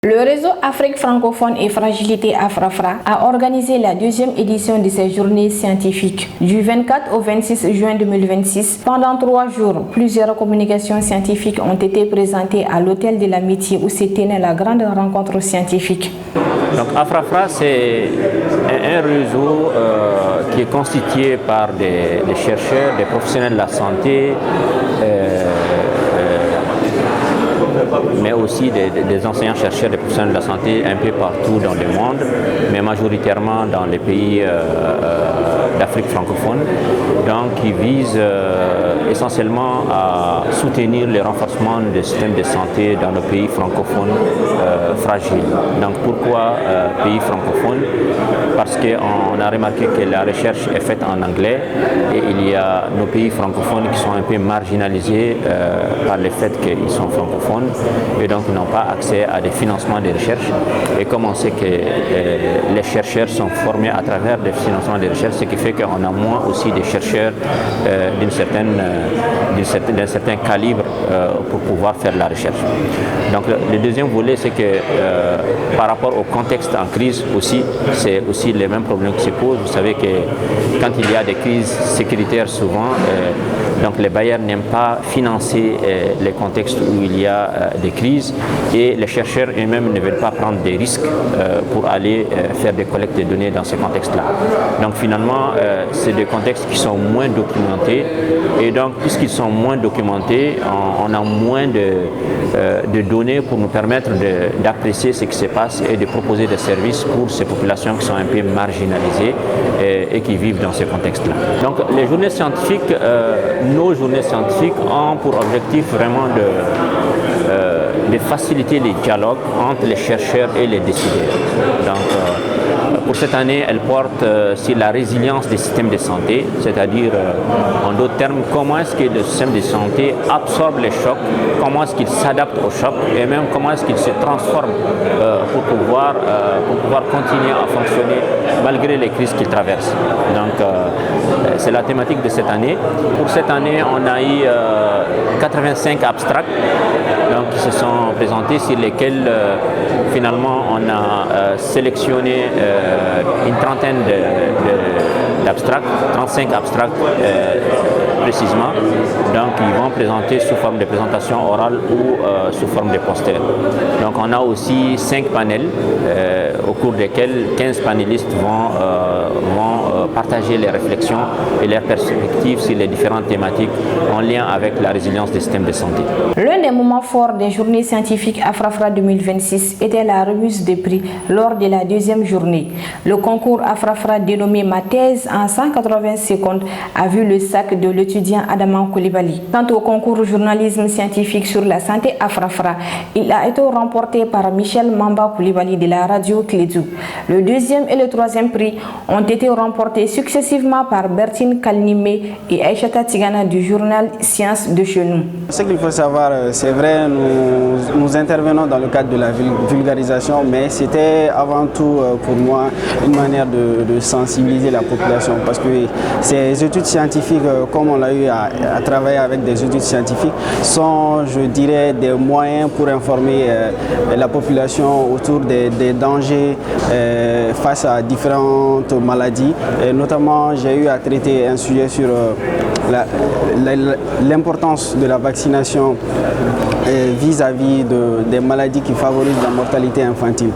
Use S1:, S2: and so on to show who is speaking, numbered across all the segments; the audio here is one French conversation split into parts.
S1: Le réseau Afrique francophone et Fragilité Afrafra a organisé la deuxième édition de ces journées scientifiques. Du 24 au 26 juin 2026, pendant 3 jours, plusieurs communications scientifiques ont été présentées à l'Hôtel de l'Amitié où se tenait la grande rencontre scientifique.
S2: Donc Afrafra, c'est un réseau qui est constitué par des chercheurs, des professionnels de la santé, mais aussi des enseignants-chercheurs, des professionnels de la santé un peu partout dans le monde, mais majoritairement dans les pays d'Afrique francophone, donc qui visent essentiellement à soutenir le renforcement des systèmes de santé dans nos pays francophones fragiles. Donc pourquoi pays francophones? Parce qu'on a remarqué que la recherche est faite en anglais et il y a nos pays francophones qui sont un peu marginalisés par le fait qu'ils sont francophones et donc ils n'ont pas accès à des financements de recherche. Et comme on sait que les chercheurs sont formés à travers des financements de recherche, ce qui fait qu'on a moins aussi des chercheurs d'un certain calibre pour pouvoir faire la recherche. Donc le deuxième volet, c'est que par rapport au contexte en crise aussi, c'est aussi les mêmes problèmes qui se posent. Vous savez que quand il y a des crises sécuritaires souvent, donc les bailleurs n'aiment pas financer les contextes où il y a des crises et les chercheurs eux-mêmes ne veulent pas prendre des risques pour aller faire des collectes de données dans ces contextes-là. Donc finalement, c'est des contextes qui sont moins documentés et donc puisqu'ils sont moins documentés, on a moins de données pour nous permettre d'apprécier ce qui se passe et de proposer des services pour ces populations qui sont un peu marginalisées et qui vivent dans ces contextes-là. Donc les journées scientifiques, nos journées scientifiques ont pour objectif vraiment de faciliter les dialogues entre les chercheurs et les décideurs. Donc, pour cette année, elle porte sur la résilience des systèmes de santé, c'est-à-dire, en d'autres termes, comment est-ce que le système de santé absorbe les chocs, comment est-ce qu'il s'adapte aux chocs et même comment est-ce qu'il se transforme pour pouvoir continuer à fonctionner malgré les crises qu'il traverse. Donc, c'est la thématique de cette année. Pour cette année, on a eu 85 abstracts donc, qui se sont présentés sur lesquels finalement on a sélectionné une trentaine d'abstracts, 35 abstracts précisément. Donc ils vont présenter sous forme de présentation orale ou sous forme de poster. Donc on a aussi 5 panels au cours desquels 15 panélistes vont partager les réflexions et leurs perspectives sur les différentes thématiques en lien avec la résilience des systèmes de santé.
S1: L'un des moments forts des journées scientifiques Afrafra 2026 était la remise des prix lors de la deuxième journée. Le concours Afrafra dénommé Ma thèse en 180 secondes a vu le sac de l'étudiant Adama Koulibaly. Quant au concours journalisme scientifique sur la santé Afrafra, il a été remporté par Michel Mamba Koulibaly de la radio Clédou. Le deuxième et le troisième prix ont été remportés successivement par Bertine Kalnimé et Aïchata Tigana du journal Sciences de chez nous.
S3: Ce qu'il faut savoir, c'est vrai, nous intervenons dans le cadre de la vulgarisation, mais c'était avant tout pour moi une manière de sensibiliser la population parce que ces études scientifiques, comme on l'a eu à travailler avec des études scientifiques, sont, je dirais, des moyens pour informer la population autour des dangers face à différentes maladies. Et notamment, j'ai eu à traiter un sujet sur l'importance de la vaccination vis-à-vis des maladies qui favorisent la mortalité infantile.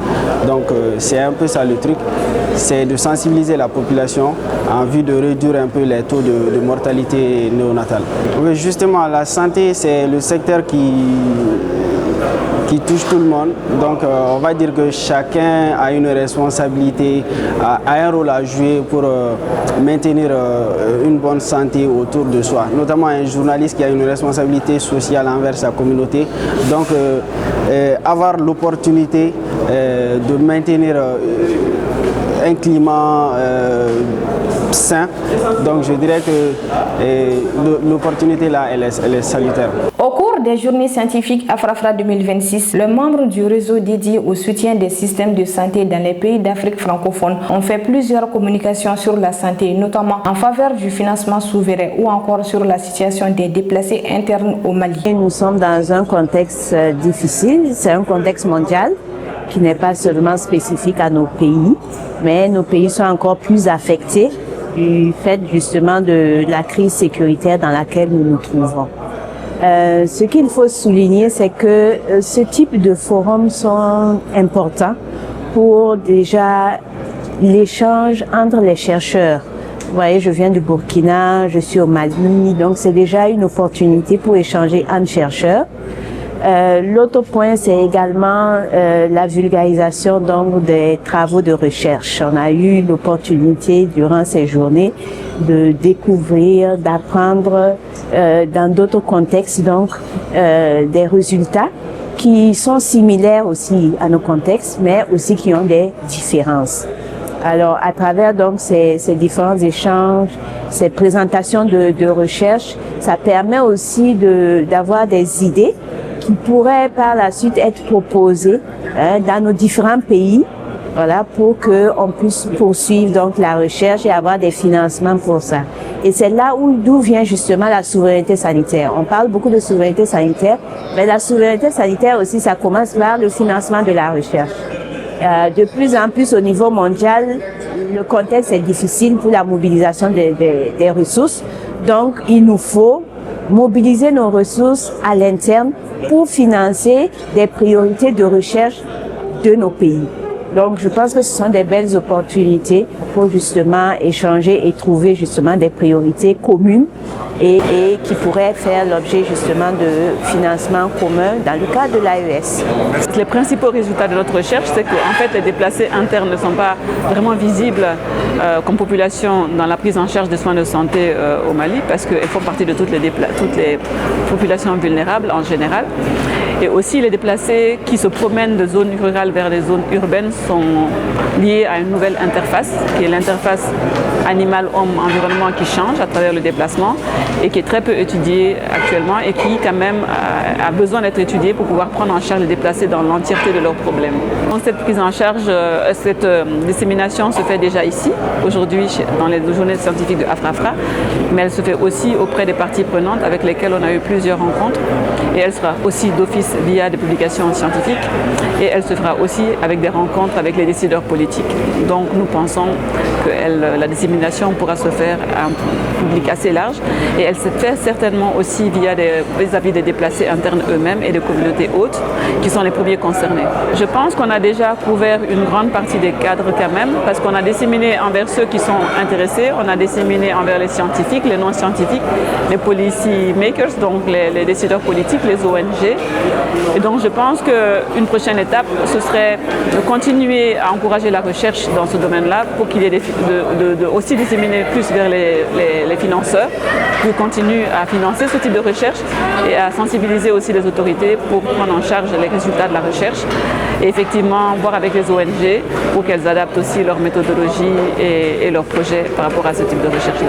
S3: Donc c'est un peu ça le truc, c'est de sensibiliser la population en vue de réduire un peu les taux de mortalité néonatale. Oui, justement, la santé, c'est le secteur qui touche tout le monde. Donc on va dire que chacun a une responsabilité, a un rôle à jouer pour maintenir une bonne santé autour de soi. Notamment un journaliste qui a une responsabilité sociale envers sa communauté. Donc avoir l'opportunité de maintenir un climat sain. Donc je dirais que l'opportunité là, elle est salutaire.
S1: Au cours des journées scientifiques Afrafra 2026, les membres du réseau dédié au soutien des systèmes de santé dans les pays d'Afrique francophone ont fait plusieurs communications sur la santé, notamment en faveur du financement souverain ou encore sur la situation des déplacés internes au Mali.
S4: Nous sommes dans un contexte difficile, c'est un contexte mondial. qui n'est pas seulement spécifique à nos pays, mais nos pays sont encore plus affectés du fait justement de la crise sécuritaire dans laquelle nous nous trouvons. Ce qu'il faut souligner, c'est que ce type de forums sont importants pour déjà l'échange entre les chercheurs. Vous voyez, je viens du Burkina, je suis au Mali, donc c'est déjà une opportunité pour échanger entre chercheurs. L'autre point, c'est également la vulgarisation donc des travaux de recherche. On a eu l'opportunité durant ces journées de découvrir, d'apprendre dans d'autres contextes donc des résultats qui sont similaires aussi à nos contextes, mais aussi qui ont des différences. Alors, à travers donc ces différents échanges, ces présentations de recherche, ça permet aussi d'avoir des idées qui pourraient par la suite être proposées dans nos différents pays, voilà, pour que on puisse poursuivre donc la recherche et avoir des financements pour ça. Et c'est là d'où vient justement la souveraineté sanitaire. On parle beaucoup de souveraineté sanitaire, mais la souveraineté sanitaire aussi, ça commence par le financement de la recherche. De plus en plus au niveau mondial, le contexte est difficile pour la mobilisation des ressources. Donc, il nous faut mobiliser nos ressources à l'interne pour financer des priorités de recherche de nos pays. Donc, je pense que ce sont des belles opportunités pour justement échanger et trouver justement des priorités communes et qui pourraient faire l'objet justement de financements communs dans le cadre de l'AES.
S5: Les principaux résultats de notre recherche, c'est qu'en fait, les déplacés internes ne sont pas vraiment visibles comme population dans la prise en charge des soins de santé au Mali, parce qu'elles font partie de toutes les populations vulnérables en général. Et aussi, les déplacés qui se promènent de zones rurales vers les zones urbaines sont liés à une nouvelle interface, qui est l'interface animal-homme-environnement qui change à travers le déplacement et qui est très peu étudiée actuellement et qui quand même a besoin d'être étudiée pour pouvoir prendre en charge les déplacés dans l'entièreté de leurs problèmes. Donc cette prise en charge, cette dissémination se fait déjà ici, aujourd'hui dans les journées scientifiques de Afrafra, mais elle se fait aussi auprès des parties prenantes avec lesquelles on a eu plusieurs rencontres et elle sera aussi d'office via des publications scientifiques et elle se fera aussi avec des rencontres avec les décideurs politiques. Donc nous pensons que la dissémination pourra se faire à un public assez large et elle se fait certainement aussi via vis-à-vis des déplacés internes eux-mêmes et des communautés hautes qui sont les premiers concernés. Je pense qu'on a déjà couvert une grande partie des cadres quand même parce qu'on a disséminé envers ceux qui sont intéressés, on a disséminé envers les scientifiques, les non-scientifiques, les policy makers, donc les décideurs politiques, les ONG. Et donc je pense qu'une prochaine étape, ce serait de continuer à encourager la recherche dans ce domaine-là pour qu'il y ait aussi disséminer plus vers les financeurs qui continuent à financer ce type de recherche et à sensibiliser aussi les autorités pour prendre en charge les résultats de la recherche et effectivement voir avec les ONG pour qu'elles adaptent aussi leur méthodologie et leurs projets par rapport à ce type de recherche.